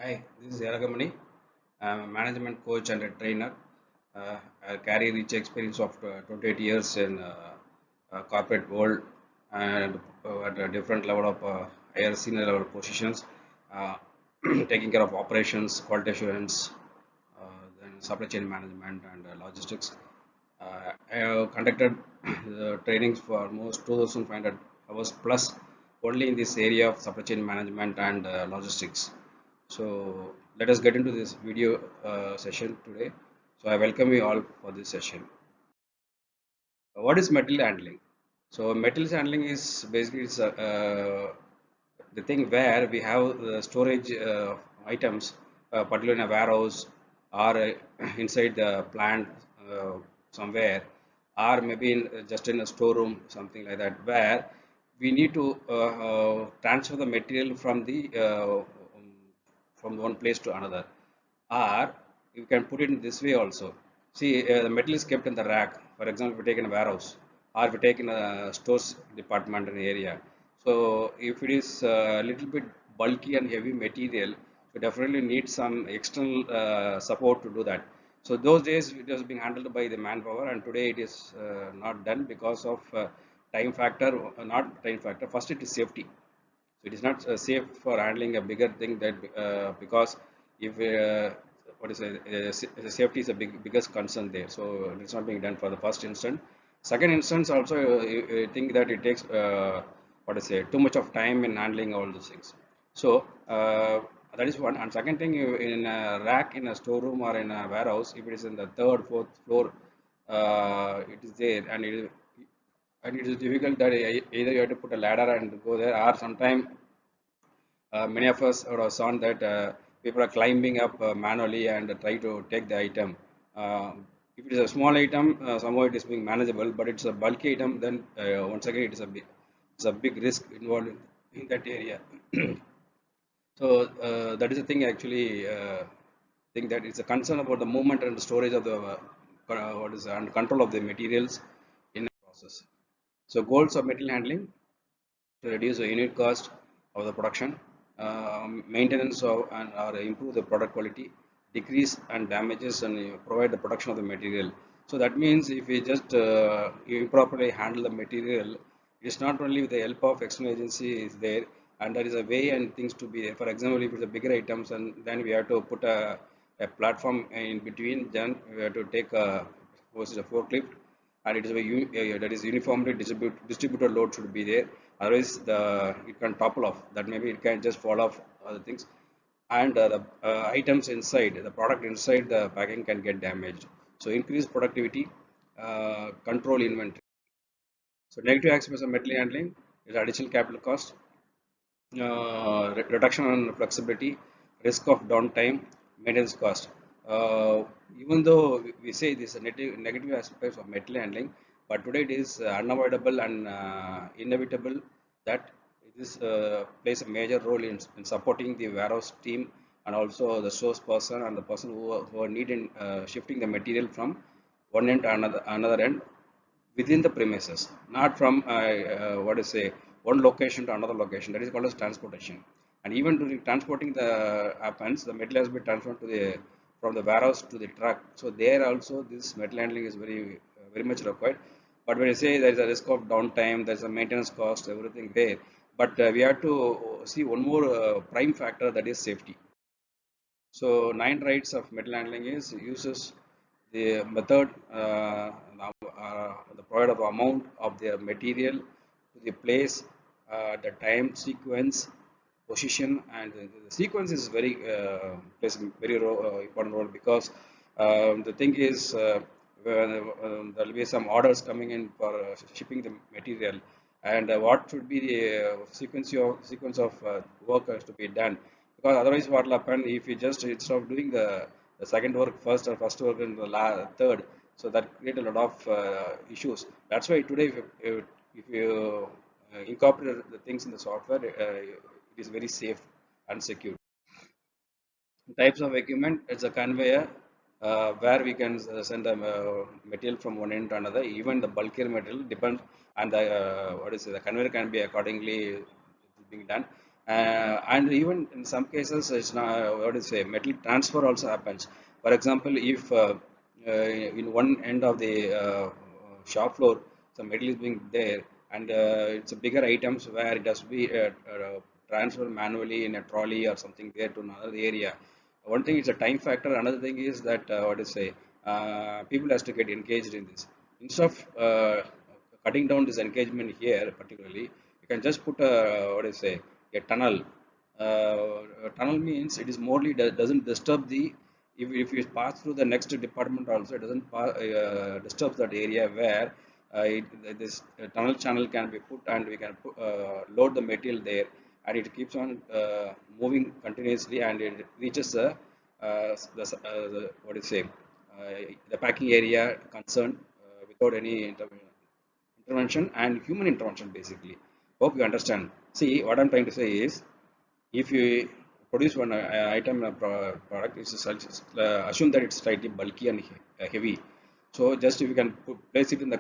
Hi, this is Yaragamani. I'm a management coach and a trainer. I carry rich experience of 28 years in corporate world and at a different level of higher senior level positions, uh, taking care of operations, quality assurance, then supply chain management and logistics. I have conducted the trainings for almost 2,500 hours plus only in this area of supply chain management and logistics. So let us get into this video session today. So I welcome you all for this session. What is material handling? So materials handling is basically the thing where we have the storage items, particularly in a warehouse or inside the plant somewhere, or maybe just in a storeroom, something like that, where we need to transfer the material from one place to another, or you can put it in this way also. See, the metal is kept in the rack. For example, if we take in a warehouse or if we take in a stores department in the area. So if it is a little bit bulky and heavy material, we definitely need some external support to do that. So those days it was being handled by the manpower, and today it is not done because of time factor. Not time factor. First, it is safety. So it is not safe for handling a bigger thing that because if what is safety is a biggest concern there. So it's not being done for the first instance. Second instance also you think that it takes what is say too much of time in handling all those things. So that is one. And second thing, in a rack in a storeroom or in a warehouse, if it is in the third, fourth floor, it is there, and it is difficult that either you have to put a ladder and go there, or sometime many of us would have seen that people are climbing up manually and try to take the item. If it is a small item, somehow it is being manageable, but it's a bulky item, then once again it's a big risk involved in that area. So that is the thing actually. Think that it's a concern about the movement and the storage of the what is and control of the materials in the process. So goals of material handling to reduce the unit cost of the production, maintenance of and or improve the product quality, decrease and damages and provide the production of the material. So that means if we just improperly handle the material, it's not only with the help of external agency is there, and there is a way and things to be there. For example, if it's a bigger items, and then we have to put a platform in between, then we have to take a, suppose it's a forklift, and it is that is uniformly distributed load should be there, otherwise the it can topple off, that maybe it can just fall off other things, and the items inside the product inside the packing can get damaged. So increase productivity, control inventory. So negative aspects of metal handling is additional capital cost, reduction on flexibility, risk of downtime, maintenance cost. Uh, Even though we say this negative aspects of metal handling, but today it is unavoidable and inevitable that this plays a major role in supporting the warehouse team and also the source person and the person who are needing shifting the material from one end to another end within the premises, not from what is say one location to another location. That is called as transportation. And even during transporting the happens, the metal has been transferred to the from the warehouse to the truck. So there also this metal handling is very much required. But when you say there is a risk of downtime, there is a maintenance cost, everything there. But we have to see one more prime factor, that is safety. So nine rights of metal handling is uses the method, the provide of amount of the material to the place, the time sequence, position, and the sequence is very plays a very important role, because the thing is there will be some orders coming in for shipping the material, and what should be the sequence of work has to be done, because otherwise what will happen if you just instead of doing the second work first or first work in the third, so that create a lot of issues. That's why today if you incorporate the things in the software, it is very safe and secure. Types of equipment, it's a conveyor where we can send the material from one end to another. Even the bulkier material depends, and the what is it, the conveyor can be accordingly being done. And even in some cases, it's not what is say metal transfer also happens. For example, if in one end of the shop floor, some metal is being there, and it's a bigger items where it has to be transferred manually in a trolley or something there to another area. One thing is a time factor. Another thing is that what is say people has to get engaged in this. Instead of cutting down this engagement here, particularly, you can just put a what is say a tunnel. A tunnel means it is morely doesn't disturb the if you pass through the next department also it doesn't disturb that area where this tunnel channel can be put and we can load the material there and it keeps on moving continuously and it reaches the what is say the packing area concerned without any intervention and human intervention basically. Hope you understand. See, what I'm trying to say is if you produce one item product, assume that it's slightly bulky and heavy. So just if you can place it in the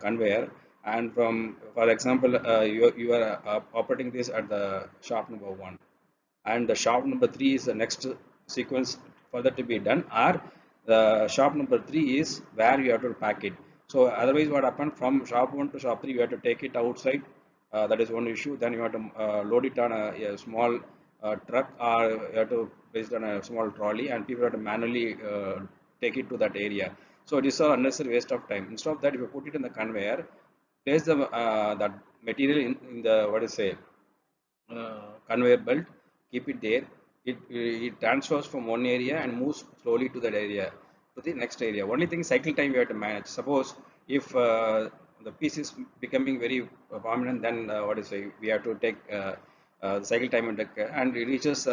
conveyor and from, for example, you are operating this at the shop number 1 and the shop number 3 is the next sequence further to be done or the shop number 3 is where you have to pack it. So otherwise what happened from shop 1 to shop 3 you have to take it outside, that is one issue. Then you have to load it on a small truck or you have to place it on a small trolley and people have to manually take it to that area. So it is an unnecessary waste of time. Instead of that, if you put it in the conveyor, place the that material in the what is say conveyor belt, keep it there. It transfers from one area and moves slowly to that area to the next area. Only thing cycle time you have to manage. Suppose if the piece is becoming very prominent, then what is say we have to take the cycle time and it reaches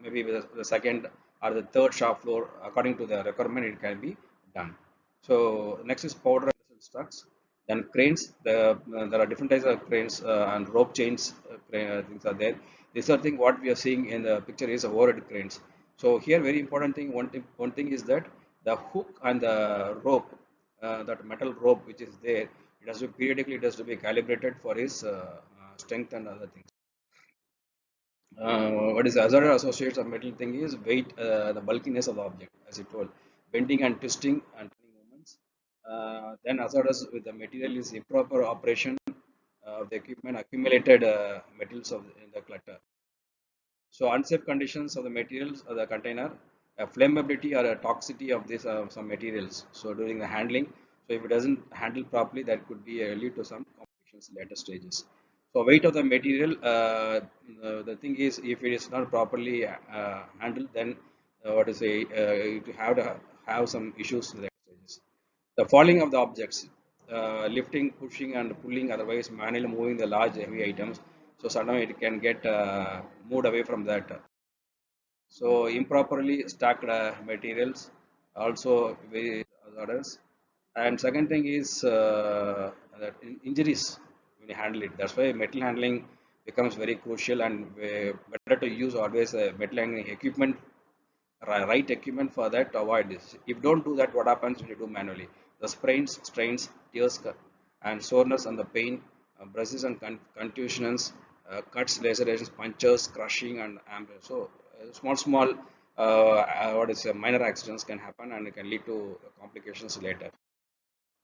maybe the second or the third shop floor according to the requirement. It can be done. So next is powder and struts. Then cranes, there are different types of cranes and rope chains things are there. This are thing what we are seeing in the picture is overhead cranes. So here very important thing, one thing is that the hook and the rope, that metal rope which is there, it has to periodically it has to be calibrated for its strength and other things. What is the other associates of metal thing is weight, the bulkiness of the object, as it told, bending and twisting and turning movements. Then hazardous with the material is improper operation of the equipment, accumulated metals in the clutter. So unsafe conditions of the materials of the container, flammability or a toxicity of this some materials. So during the handling, so if it doesn't handle properly, that could be lead to some complications later stages. So weight of the material, the thing is, if it is not properly handled, then what to say, you have to have some issues in the stages. The falling of the objects, lifting, pushing, and pulling, otherwise manually moving the large heavy items. So suddenly it can get moved away from that. So improperly stacked materials also very others. And second thing is that injuries when you handle it. That's why metal handling becomes very crucial and better to use always metal handling equipment, right equipment for that to avoid this. If don't do that, what happens when you do manually? The sprains, strains, tears, and soreness and the pain, bruises and contusions, cuts, lacerations, punctures, crushing, and amputation. So small what is minor accidents can happen and it can lead to complications later.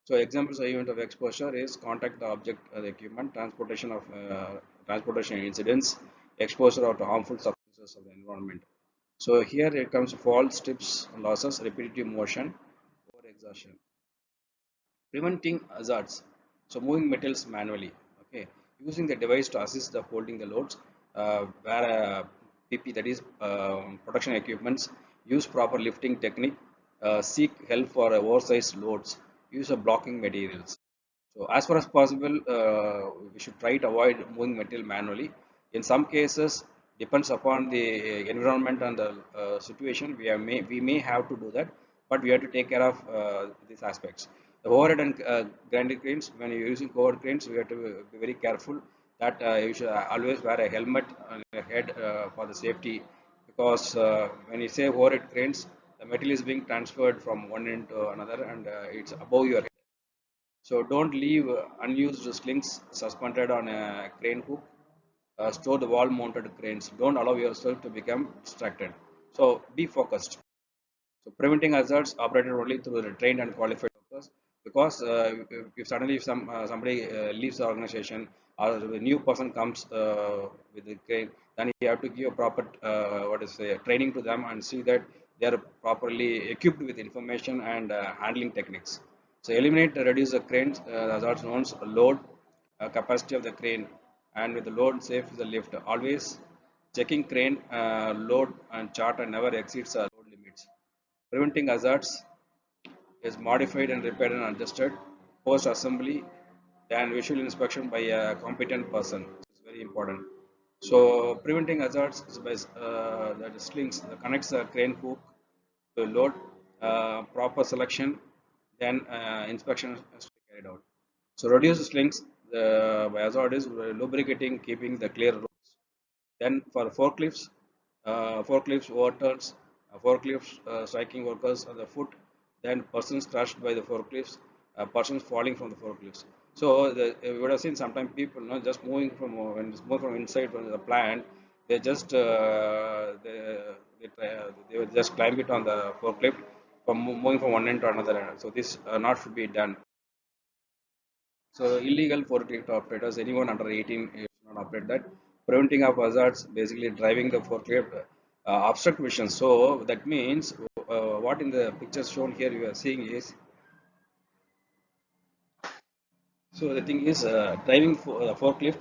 So examples of event of exposure is contact the object, the equipment, transportation incidents, exposure of harmful substances of the environment. So here it comes fall, strips, losses, repetitive motion, over exhaustion. Preventing hazards. So moving metals manually. Okay, using the device to assist the holding the loads, where PP, that is production equipments, use proper lifting technique, seek help for oversized loads, use of blocking materials. So as far as possible, we should try to avoid moving material manually. In some cases, depends upon the environment and the situation, we may have to do that, but we have to take care of these aspects. The overhead and grinding cranes, when you're using overhead cranes, we have to be very careful that you should always wear a helmet on your head for the safety, because when you say overhead cranes, the metal is being transferred from one end to another and it's above your head. So don't leave unused slings suspended on a crane hook. store the wall mounted cranes. Don't allow yourself to become distracted. So be focused. So preventing hazards operated only through the trained and qualified workers, because if suddenly if somebody leaves the organization, or a new person comes with the crane, then you have to give a proper training to them and see that they are properly equipped with information and handling techniques. So eliminate reduce the cranes hazards known load capacity of the crane, and with the load safe is the lift. Always checking crane load and chart and never exceeds load limits. Preventing hazards is modified and repaired and adjusted post assembly and visual inspection by a competent person. It's very important. So preventing hazards is by the slings that connects the crane hook to load, proper selection, then inspection has to be carried out. So reduce slings. The hazard is lubricating, keeping the clear roads. Then for forklifts overturns, forklifts striking workers on the foot, then persons crushed by the forklifts, persons falling from the forklifts. So you would have seen sometimes people, just moving from when it's moving from inside from the plant, they just they will just climb it on the forklift from moving from one end to another end. So this not should be done. So illegal forklift operators, anyone under 18 should not operate that. Preventing of hazards, basically driving the forklift, obstruct vision. So that means what in the pictures shown here you are seeing is, so the thing is driving for, forklift.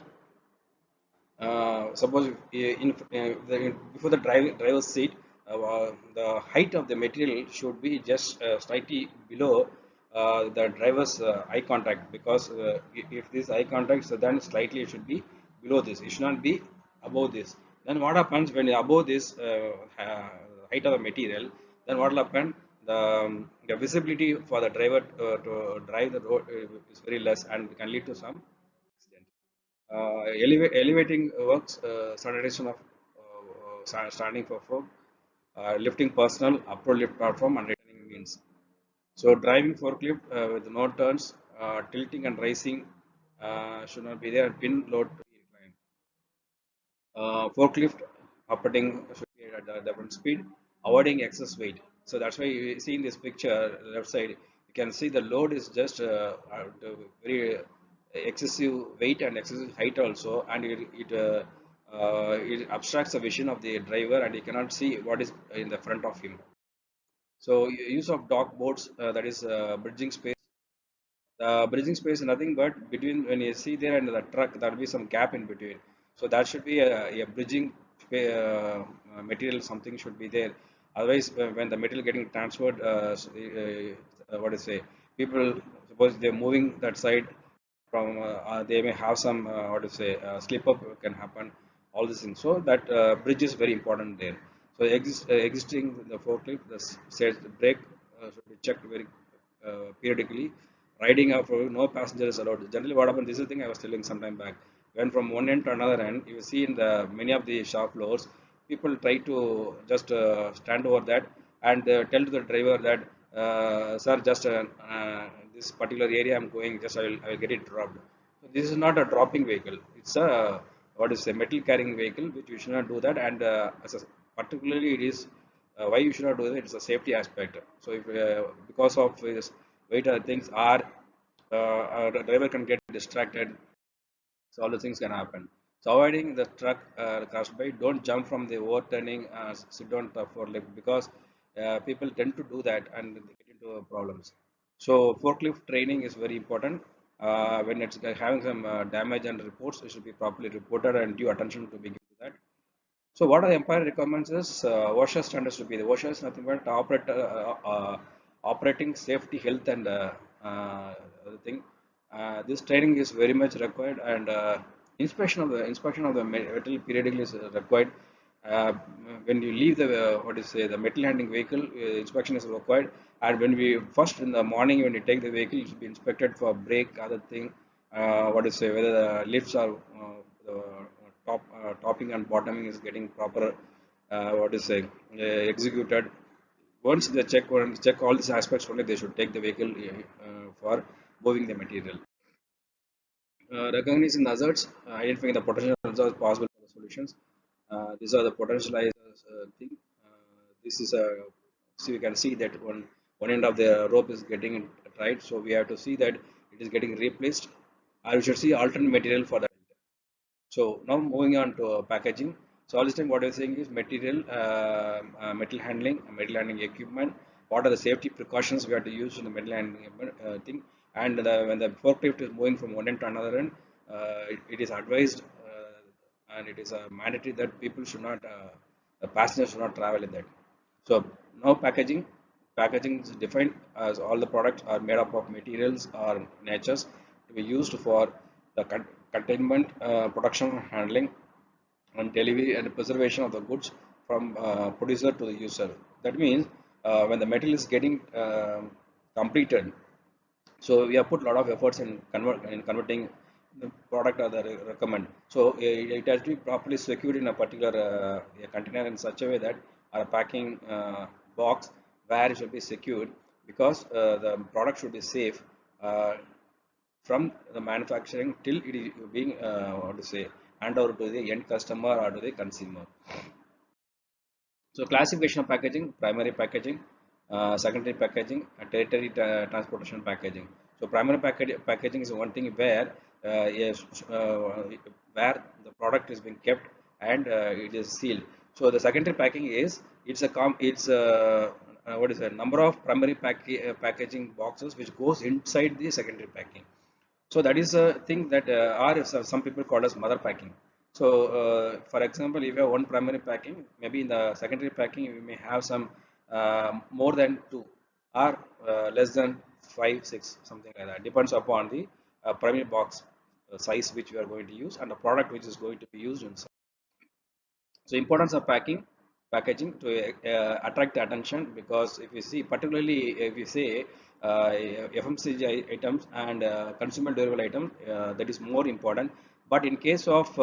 Suppose before the driver's seat, the height of the material should be just slightly below the driver's eye contact, because if this eye contact, so then slightly it should be below this. It should not be above this. Then what happens when above this height of the material? Then what will happen? The visibility for the driver to drive the road is very less, and can lead to some accident. Elevating works, standardization of standing platform, lifting personnel, upward lift platform, and returning means. So driving forklift with no turns, tilting and rising should not be there. Pin load to be inclined. Forklift operating should be at a different speed, avoiding excess weight. So that's why you see in this picture, left side, you can see the load is just very excessive weight and excessive height also, and it obstructs the vision of the driver, and he cannot see what is in the front of him. So use of dock boards, that is bridging space. The bridging space is nothing but between when you see there and the truck, there will be some gap in between. So that should be a bridging material, something should be there. Otherwise, when the material getting transferred, what to say, people, suppose they're moving that side from, they may have some, what to say, slip up can happen, all these things. So that bridge is very important there. So existing the forklift, the says the brake should be checked very periodically. Riding up, no passengers allowed. Generally, what happens? This is the thing I was telling some time back. When from one end to another end, you see in the many of the shop floors, people try to just stand over that and tell to the driver that, sir, just this particular area I'm going, just I will get it dropped. So this is not a dropping vehicle. It's a, what is a metal carrying vehicle, which you should not do that. And particularly it is why you should not do that. It's a safety aspect. So if because of this weight things are, the driver can get distracted, so all the things can happen. So avoiding the truck crash by, don't jump from the overturning, sit down for lift, because people tend to do that and they get into problems. So forklift training is very important. When it's having some damage and reports, it should be properly reported and due attention to be given to that. So what are the employer requirements is, OSHA standards should be, the OSHA is nothing but operating safety, health, and other thing. This training is very much required, and inspection of the metal periodically is required. Uh, when you leave the, what is say, the metal handling vehicle, inspection is required. And when we first in the morning, when you take the vehicle, it should be inspected for brake, other thing. What is say, whether the lifts are the topping and bottoming is getting proper, what is say, executed. Once they check all these aspects, only they should take the vehicle for moving the material. Recognizing hazards, identifying the potential hazards possible solutions. These are the potentialized thing. This is a, so you can see that one end of the rope is getting tight, so we have to see that it is getting replaced, or we should see alternate material for that. So now moving on to packaging. So all this time what I'm saying is material, metal handling equipment. What are the safety precautions we have to use in the metal handling thing? And when the forklift is moving from one end to another end, it is advised and it is mandatory that people should not, the passengers should not travel in that. So now packaging is defined as all the products are made up of materials or natures to be used for the containment, production, handling, and delivery and preservation of the goods from producer to the user. That means when the material is getting completed, so we have put a lot of efforts in converting the product or the recommend. So it has to be properly secured in a particular a container in such a way that our packing box where it should be secured, because the product should be safe from the manufacturing till it is being what to say hand over to the end customer or to the consumer. So classification of packaging: primary packaging, secondary packaging, tertiary transportation packaging. So primary packaging is one thing where yes, where the product is being kept and it is sealed. So the secondary packing is, it's what is the number of primary packaging boxes which goes inside the secondary packing. So that is a thing that are some people call as mother packing. So for example, if you have one primary packing, maybe in the secondary packing you may have some more than two or less than five, six, something like that. Depends upon the primary box size which you are going to use and the product which is going to be used inside. So importance of packaging to attract the attention, because if you see, particularly if you say FMCG items and consumer durable items, that is more important. But in case of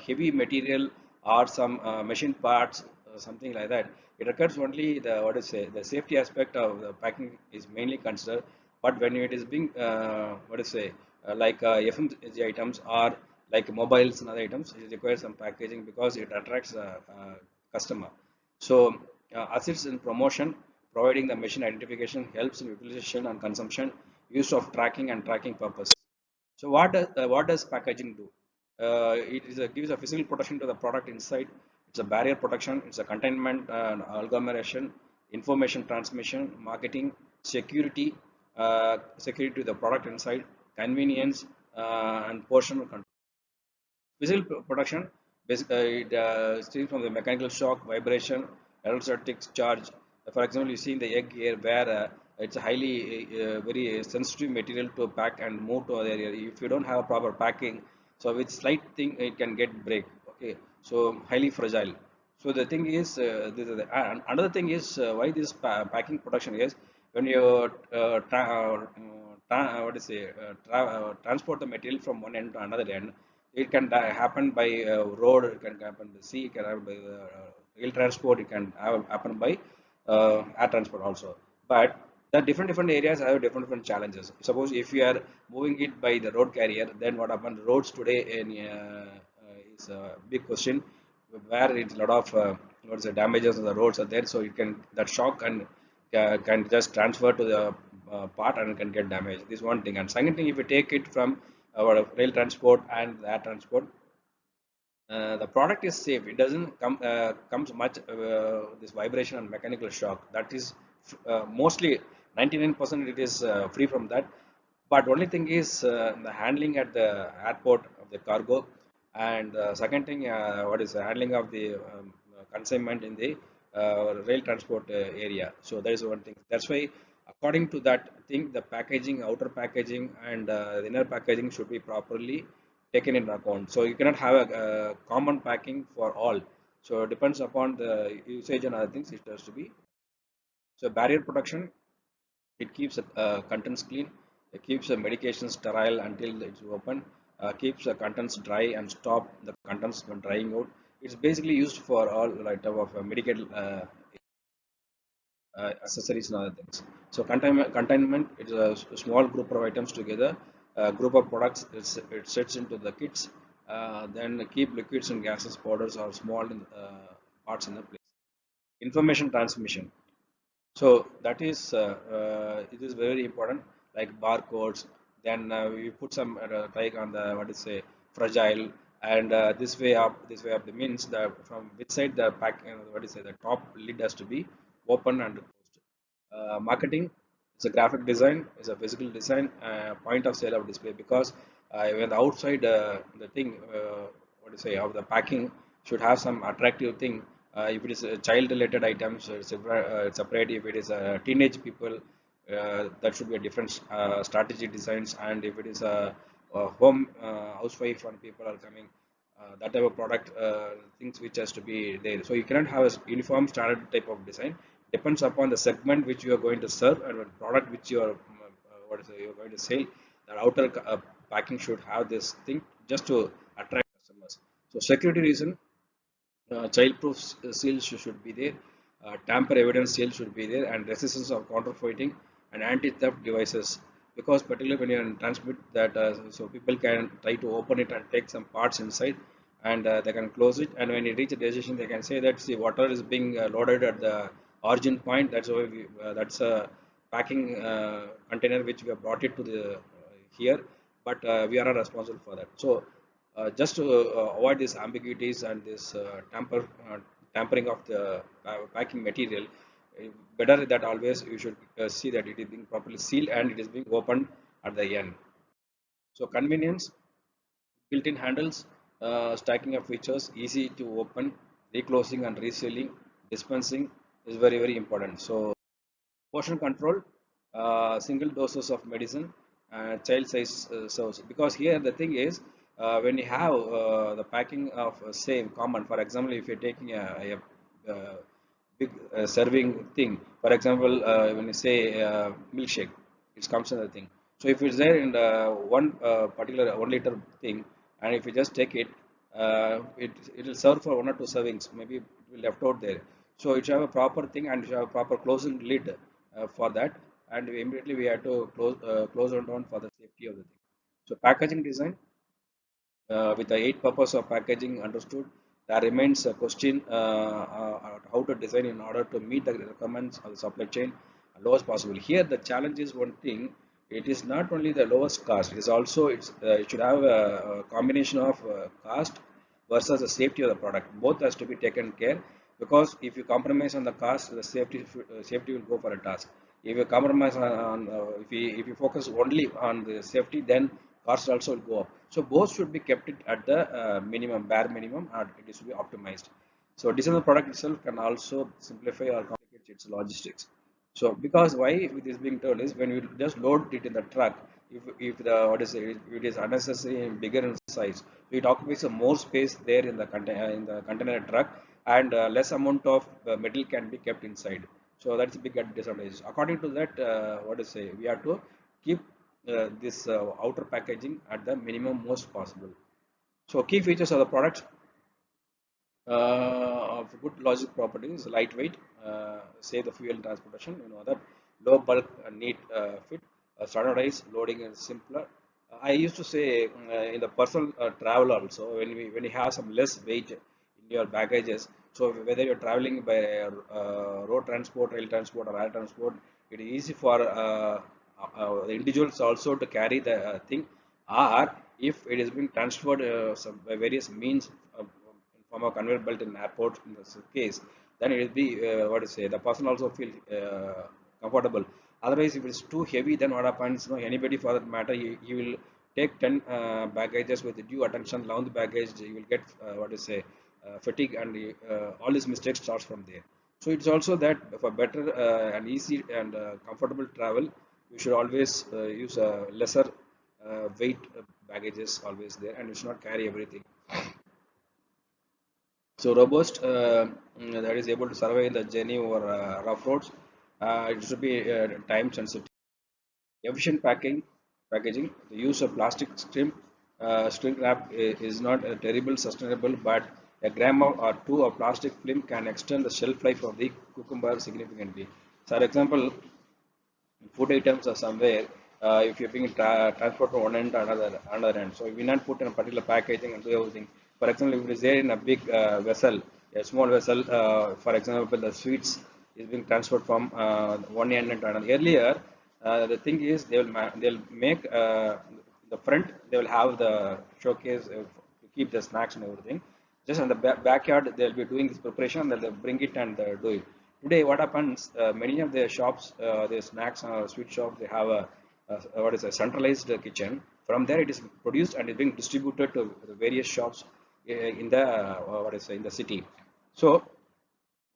heavy material or some machine parts, something like that, it occurs only the, what is say, the safety aspect of the packing is mainly considered. But when it is being what is say like FMCG items or like mobiles and other items, it requires some packaging because it attracts customer. So assets in promotion, providing the machine identification helps in utilization and consumption, use of tracking and tracking purpose. So what does packaging do? It is gives a physical protection to the product inside. It's a barrier protection. It's a containment and agglomeration, information transmission, marketing, security, security to the product inside, convenience, and portion control. Physical protection, it stems from the mechanical shock, vibration, electrostatic charge. For example, you see in the egg here where it's a highly very sensitive material to pack and move to other area. If you don't have a proper packing, so with slight thing it can get break. Okay, so highly fragile. So the thing is, this is and another thing is why this packing protection is when you what is say transport the material from one end to another end, it can happen by road, it can happen by sea, it can happen by rail transport, it can happen by air transport also. But the different areas have different challenges. Suppose if you are moving it by the road carrier, then what happens? Roads today in is a big question, where it's a lot of what is the damages on the roads are there, so it can, that shock can just transfer to the part and can get damaged. This is one thing. And second thing, if you take it from our rail transport and the air transport, the product is safe. It doesn't comes much this vibration and mechanical shock. That is mostly 99% it is free from that. But only thing is the handling at the airport of the cargo, and second thing, what is the handling of the consignment in the rail transport area. So that is one thing. That's why according to that thing, the packaging, outer packaging and the inner packaging should be properly taken into account. So you cannot have a common packing for all. So it depends upon the usage and other things. It has to be. So barrier protection, it keeps the contents clean. It keeps the medication sterile until it's open. Keeps the contents dry and stop the contents from drying out. It's basically used for all like type of medical accessories and other things. So containment is a small group of items together, group of products. It sets into the kits Then keep liquids and gases, powders, or small parts in the place. Information transmission. So that is it is very important, like barcodes. Then we put some like on the what is say fragile, and this way up the means the from which side the pack what is say the top lid has to be open and closed. Marketing is a graphic design, is a physical design, point of sale of display, because when the outside the thing what do you say of the packing should have some attractive thing. If it is child related items, it's separate. If it is teenage people, that should be a different strategy designs. And if it is a home housewife and people are coming, that type of product things which has to be there. So you cannot have a uniform standard type of design. Depends upon the segment which you are going to serve and the product which you are you're going to sell. The outer packing should have this thing just to attract customers. So security reason, child-proof seals should be there, tamper evidence seal should be there, and resistance of counterfeiting and anti-theft devices. Because particularly when you are in transmit that, so people can try to open it and take some parts inside, and they can close it. And when you reach a decision, they can say that see water is being loaded at the origin point. That's why that's a packing container which we have brought it to the here, but we are not responsible for that. So just to avoid these ambiguities and this tampering of the packing material, better that always you should see that it is being properly sealed and it is being opened at the end. So convenience, built-in handles, stacking of features, easy to open, reclosing and resealing, dispensing is very important. So portion control, single doses of medicine, child size serves. Because here the thing is, when you have the packing of same common, for example, if you're taking a big serving thing, for example, when you say milkshake, it comes in the thing. So if it's there in the one particular 1 liter thing, and if you just take it, it will serve for 1 or 2 servings, maybe it will left out there. So it should have a proper thing and it should have a proper closing lid for that, and immediately we have to close it down for the safety of the thing. So packaging design, with the eight purpose of packaging understood, there remains a question how to design in order to meet the requirements of the supply chain as low as possible. Here, the challenge is one thing. It is not only the lowest cost; it is also it should have a combination of cost versus the safety of the product. Both has to be taken care, because if you compromise on the cost, the safety will go for a task. If you compromise if you focus only on the safety, then cost also will go up. So both should be kept it at the minimum, bare minimum, and it is to be optimized. So design the product itself can also simplify or complicate its logistics. So because why it is being told is when you just load it in the truck, if the what is it, if it is unnecessary and bigger in size, so it occupies a more space there in the container truck, and less amount of metal can be kept inside. So that's a big disadvantage. According to that, what is say we have to keep this outer packaging at the minimum most possible. So key features of the product, of good logistic properties: lightweight, save the fuel and transportation. You know that low bulk, neat fit, standardized loading is simpler. I used to say in the personal travel also, when you have some less weight in your baggages. So whether you're traveling by road transport, rail transport, or air transport, it is easy for the individuals also to carry the thing, or if it is being transferred by various means in form of conveyor belt in airport in this case, then it will be what to say the person also feel comfortable. Otherwise, if it's too heavy, then what happens? No, anybody for that matter, he will take 10 baggages with due attention, lounge baggage. You will get what to say fatigue, and all these mistakes starts from there. So it's also that for better and easy and comfortable travel, you should always use a lesser weight baggages always there, and you should not carry everything. So robust, that is able to survive in the journey over rough roads. It should be time sensitive. Efficient packaging. The use of plastic string wrap is not terrible sustainable, but a gram or two of plastic film can extend the shelf life of the cucumber significantly. For example, food items are somewhere. if you're being transported from one end to another end. So we not put in a particular packaging and do everything. For example, if it is there in a big vessel, a small vessel, for example, the sweets is being transferred from one end to another. Earlier, the thing is they'll make the front, they will have the showcase to keep the snacks and everything. Just in the backyard, they'll be doing this preparation. They'll bring it and do it. Today, what happens? Many of the shops, the snacks, sweet shops, they have what is a centralized kitchen. From there, it is produced and is being distributed to the various shops in the in the city. So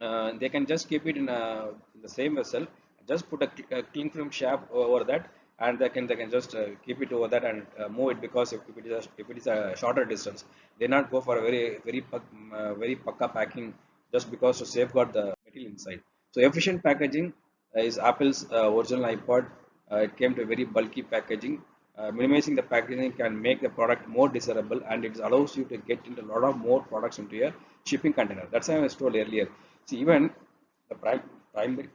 they can just keep it in the same vessel, just put a cling film shaft over that, and they can just keep it over that and move it, because if it is a shorter distance, they not go for a very pakka packing, just because to safeguard the material inside. So efficient packaging is Apple's original iPod. It came to a very bulky packaging. Minimizing the packaging can make the product more desirable, and it allows you to get into a lot of more products into your shipping container. That's why I was told earlier. See, even the primary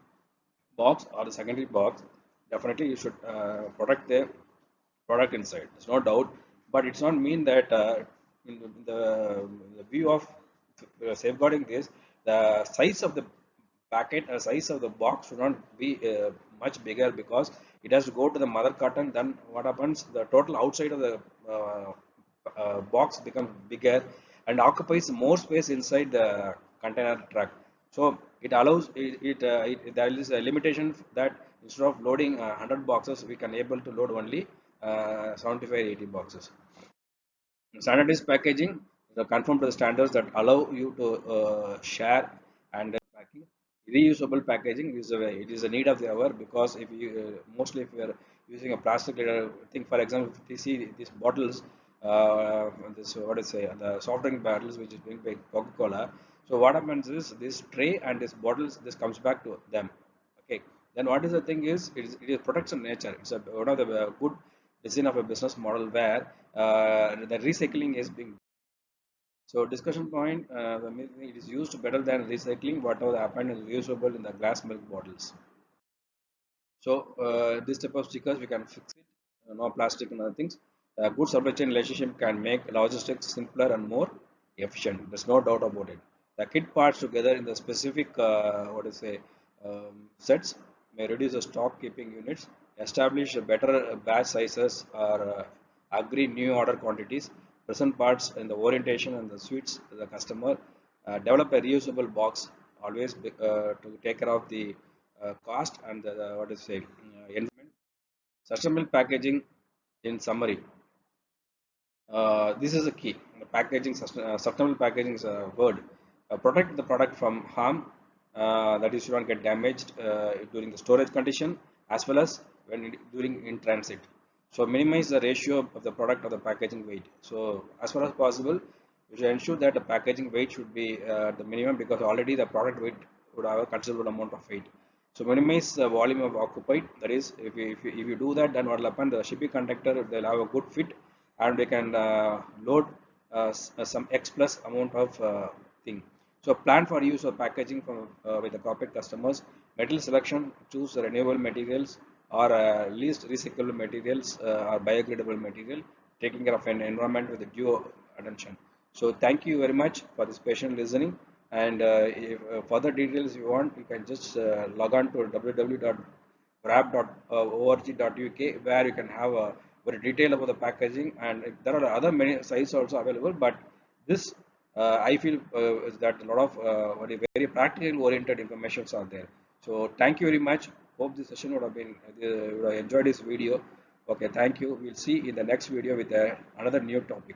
box or the secondary box, definitely you should protect the product inside. There's no doubt, but it's not mean that the view of safeguarding this, the size of the packet or size of the box should not be much bigger, because it has to go to the mother carton. Then what happens? The total outside of the box becomes bigger and occupies more space inside the container truck. So it allows there is a limitation that instead of loading 100 boxes, we can able to load only 75-80 boxes. Standardized packaging conform to the standards that allow you to share and packing. Reusable packaging is it is a need of the hour, because if you mostly if you are using a plastic thing, for example, if you see these bottles, this what I say, the soft drink bottles which is being by Coca-Cola. So what happens is this tray and this bottles, this comes back to them. Okay, then what is the thing is it is protection nature. It's one of the good design of a business model where the recycling is being. So discussion point, it is used better than recycling. Whatever happened is reusable in the glass milk bottles. So this type of stickers we can fix it, no plastic and other things. Good supply chain relationship can make logistics simpler and more efficient. There's no doubt about it. The kit parts together in the specific sets may reduce the stock keeping units, establish better batch sizes, or agree new order quantities, present parts in the orientation and the suites to the customer, develop a reusable box always to take care of the cost and the environment. Sustainable packaging in summary. This is a key. The packaging, sustainable packaging is a word. Protect the product from harm, that is, should not get damaged during the storage condition, as well as during in transit. So minimize the ratio of the product or the packaging weight. So as far as possible, you should ensure that the packaging weight should be the minimum, because already the product weight would have a considerable amount of weight. So minimize the volume of occupied. That is, if you do that, then what will happen? The shipping conductor, they'll have a good fit, and they can load some X plus amount of thing. So plan for use of packaging from with the corporate customers. Material selection: choose renewable materials or least recyclable materials or biodegradable material, taking care of an environment with due attention. So thank you very much for this patient listening. And if further details you want, you can just log on to www.wrap.org.uk, where you can have a very detail about the packaging, and there are other many sites also available. But this I feel is that a lot of very practical oriented informations are there. So thank you very much. Hope this session would have been would have enjoyed this video. Okay, thank you. We'll see in the next video with another new topic.